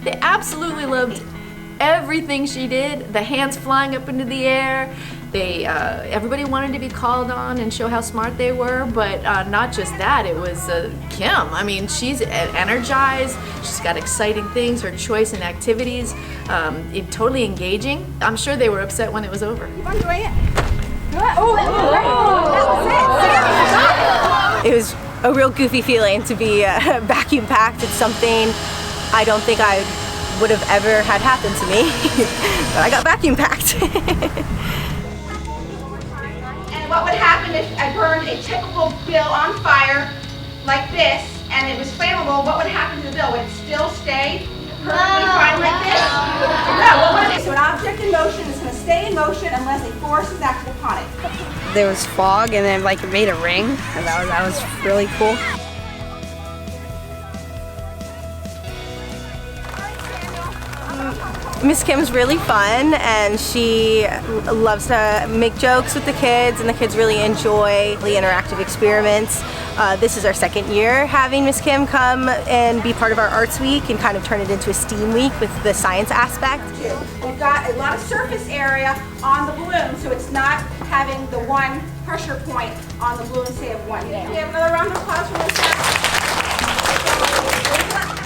They absolutely loved everything she did. The hands flying up into the air. Everybody wanted to be called on and show how smart they were, but not just that, it was Kim. I mean, she's energized, she's got exciting things, her choice in activities, totally engaging. I'm sure they were upset when it was over. Keep on doing it. Oh, that was it. It was a real goofy feeling to be vacuum packed. It's something I don't think I would have ever had happen to me, but I got vacuum packed. And what would happen if I burned a typical bill on fire like this and it was flammable? What would happen to the bill? Would it still stay perfectly fine like this? No, what would it be? So an object in motion is going to stay in motion unless a force is acted upon it. There was fog and then it made a ring, and that was really cool. Miss Kim's really fun, and she loves to make jokes with the kids, and the kids really enjoy the interactive experiments. This is our second year having Miss Kim come and be part of our Arts Week and kind of turn it into a STEAM week with the science aspect. We've got a lot of surface area on the balloon, so it's not having the one pressure point on the balloon, say of one. We have another round of applause for Miss Kim.